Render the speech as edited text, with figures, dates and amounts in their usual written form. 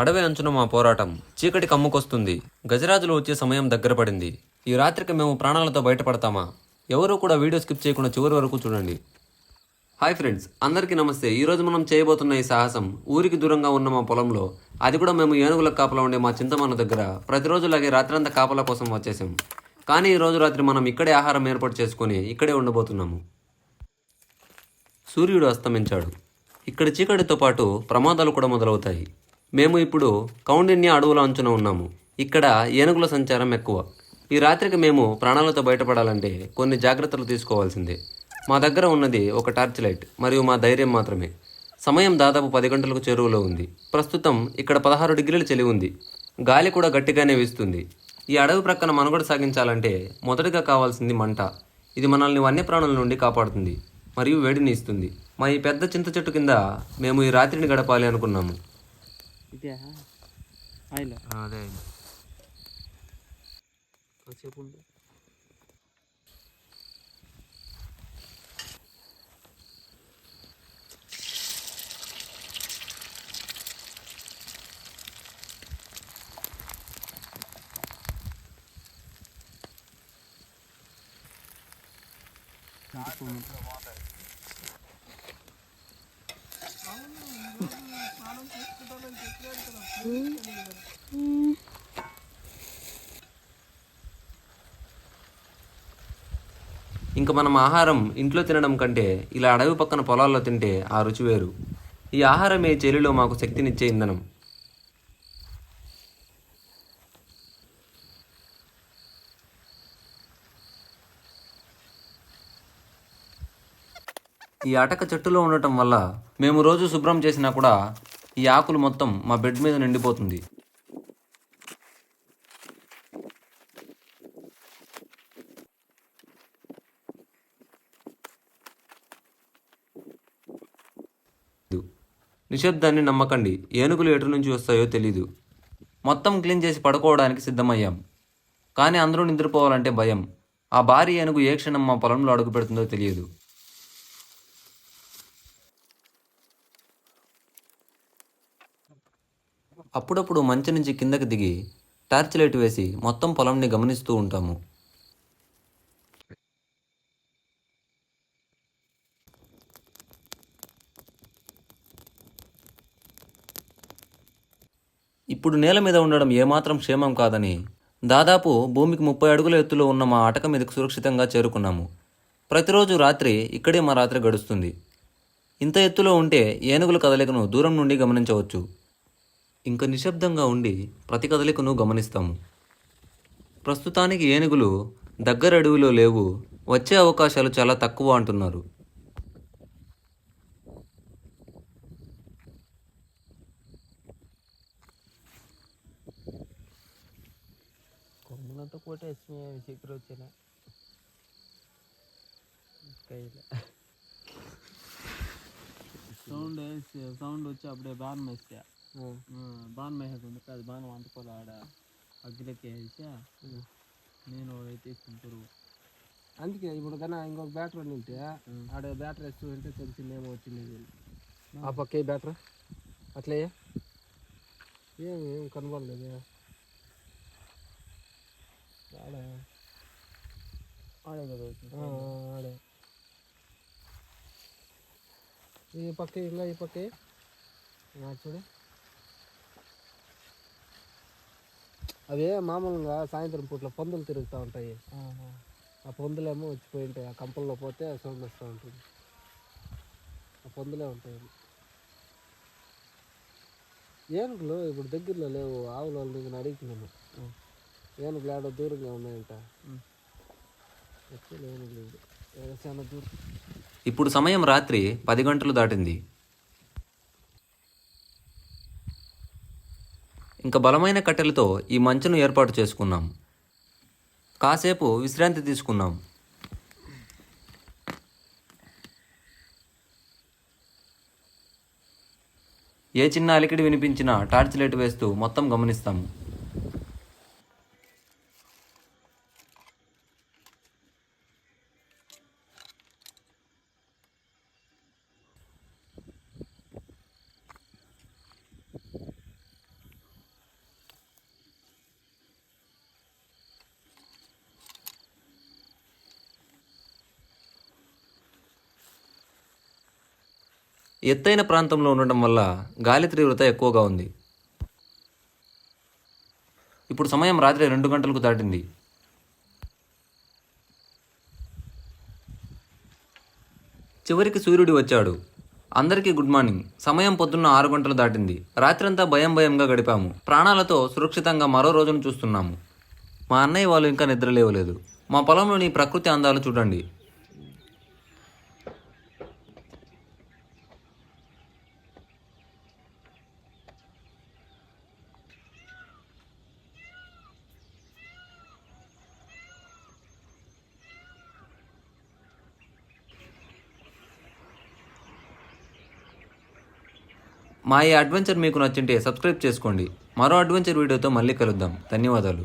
అడవి అంచున మా పోరాటం చీకటి కమ్ముకొస్తుంది. గజరాజులు వచ్చే సమయం దగ్గర పడింది. ఈ రాత్రికి మేము ప్రాణాలతో బయటపడతామా? ఎవరూ కూడా వీడియో స్కిప్ చేయకుండా చివరి వరకు చూడండి. హాయ్ ఫ్రెండ్స్, అందరికీ నమస్తే. ఈరోజు మనం చేయబోతున్న ఈ సాహసం ఊరికి దూరంగా ఉన్న మా పొలంలో, అది కూడా మేము ఏనుగుల కాపలా ఉండే మా చింతమన్న దగ్గర ప్రతిరోజులాగే రాత్రంతా కాపలా కోసం వచ్చేసాం. కానీ ఈరోజు రాత్రి మనం ఇక్కడే ఆహారం ఏర్పాటు చేసుకొని ఇక్కడే ఉండబోతున్నాము. సూర్యుడు అస్తమించాడు. ఇక్కడ చీకటితో పాటు ప్రమాదాలు కూడా మొదలవుతాయి. మేము ఇప్పుడు కౌండిన్య అడవుల అంచున ఉన్నాము. ఇక్కడ ఏనుగుల సంచారం ఎక్కువ. ఈ రాత్రికి మేము ప్రాణాలతో బయటపడాలంటే కొన్ని జాగ్రత్తలు తీసుకోవాల్సిందే. మా దగ్గర ఉన్నది ఒక టార్చ్ లైట్ మరియు మా ధైర్యం మాత్రమే. సమయం దాదాపు 10 గంటలకు చేరువలో ఉంది. ప్రస్తుతం ఇక్కడ 16 డిగ్రీల చలి ఉంది. గాలి కూడా గట్టిగానే వీస్తుంది. ఈ అడవి ప్రక్కన మనుగడ సాగించాలంటే మొదటగా కావాల్సింది మంట. ఇది మనల్ని వన్యప్రాణుల నుండి కాపాడుతుంది మరియు వేడిని ఇస్తుంది. మా ఈ పెద్ద చింత చెట్టు కింద మేము ఈ రాత్రిని గడపాలి అనుకున్నాము. ఇంకా మనం ఆహారం ఇంట్లో తినడం కంటే ఇలా అడవి పక్కన పొలాల్లో తింటే ఆ రుచి వేరు. ఈ ఆహారమే చలిలో మాకు శక్తినిచ్చే ఇంధనం. ఈ అటక చెట్టులో ఉండటం వల్ల మేము రోజు శుభ్రం చేసినా కూడా ఈ ఆకులు మొత్తం మా బెడ్ మీద నిండిపోతుంది. నిశ్శబ్దాన్ని నమ్మకండి. ఏనుగులు ఎటు నుంచి వస్తాయో తెలీదు. మొత్తం క్లీన్ చేసి పడుకోవడానికి సిద్ధమయ్యాం. కానీ అందరూ నిద్రపోవాలంటే భయం. ఆ భారీ ఏనుగు ఏ క్షణం మా పొలంలో అడుగు పెడుతుందో తెలియదు. అప్పుడప్పుడు మంచి నుంచి కిందకి దిగి టార్చ్ లైట్ వేసి మొత్తం పొలంని గమనిస్తూ ఉంటాము. ఇప్పుడు నేల మీద ఉండడం ఏమాత్రం క్షేమం కాదని దాదాపు భూమికి 30 అడుగుల ఎత్తులో ఉన్న మా అటక మీదకు సురక్షితంగా చేరుకున్నాము. ప్రతిరోజు రాత్రి ఇక్కడే మా రాత్రి గడుస్తుంది. ఇంత ఎత్తులో ఉంటే ఏనుగుల కదలికను దూరం నుండి గమనించవచ్చు. ఇంకా నిశ్శబ్దంగా ఉండి ప్రతి కదలికను గమనిస్తాము. ప్రస్తుతానికి ఏనుగులు దగ్గర అడవిలో లేవు. వచ్చే అవకాశాలు చాలా తక్కువ అంటున్నారు. కొమ్ములంతా కొట్టేసి చక్కెర వచ్చిన సౌండ్ వచ్చి అప్పుడే బాణం వేసా. బాణం వేసేది అది బాణం అంటుకోలే. ఆడ అగ్గిలకి వేసా నేను తీసుకుని పురుగు. అందుకే ఇప్పుడు కన్నా ఇంకొక బ్యాటరీ ఉంటే ఆడ బ్యాటరీ వేస్తూ ఉంటే తెలిసిందేమో వచ్చింది. ఆ పక్క బ్యాటరీ అట్లే ఏం కనబడలేదు. ఆడే ఆడే కదా ఆడే ఈ పక్క ఇంకా ఈ పక్క చూడు. అవే మామూలుగా సాయంత్రం పూట్ల పందులు తిరుగుతూ ఉంటాయి. ఆ పందులేమో వచ్చిపోయి ఉంటాయి. ఆ కంపల్లో పోతే సౌండ్ వస్తూ ఉంటుంది. ఆ పందులే ఉంటాయి. ఏనుగులు ఇప్పుడు దగ్గరలో లేవు. ఆవుల వాళ్ళు నేను అడుగుతున్నాను. ఏనుగులు ఆడ దూరంగా ఉన్నాయంట. ఏనుగులు చాలా దూరం. ఇప్పుడు సమయం రాత్రి 10 గంటలు దాటింది. ఇంకా బలమైన కట్టెలతో ఈ మంచును ఏర్పాటు చేసుకున్నాం. కాసేపు విశ్రాంతి తీసుకున్నాం. ఏ చిన్న అలికిడి వినిపించినా టార్చ్ లైట్ వేస్తూ మొత్తం గమనిస్తాము. ఎత్తైన ప్రాంతంలో ఉండటం వల్ల గాలి తీవ్రత ఎక్కువగా ఉంది. ఇప్పుడు సమయం రాత్రి 2 గంటలకు దాటింది. చివరికి సూర్యుడు వచ్చాడు. అందరికీ గుడ్ మార్నింగ్. సమయం పొద్దున్న 6 గంటలు దాటింది. రాత్రంతా భయంగా గడిపాము. ప్రాణాలతో సురక్షితంగా మరో రోజును చూస్తున్నాము. మా అన్నయ్య వాళ్ళు ఇంకా నిద్ర లేవలేదు. మా పొలంలోని ప్రకృతి అందాలు చూడండి. మా ఈ అడ్వెంచర్ మీకు నచ్చింటే సబ్స్క్రైబ్ చేసుకోండి. మరో అడ్వెంచర్ వీడియోతో మళ్ళీ కలుద్దాం. ధన్యవాదాలు.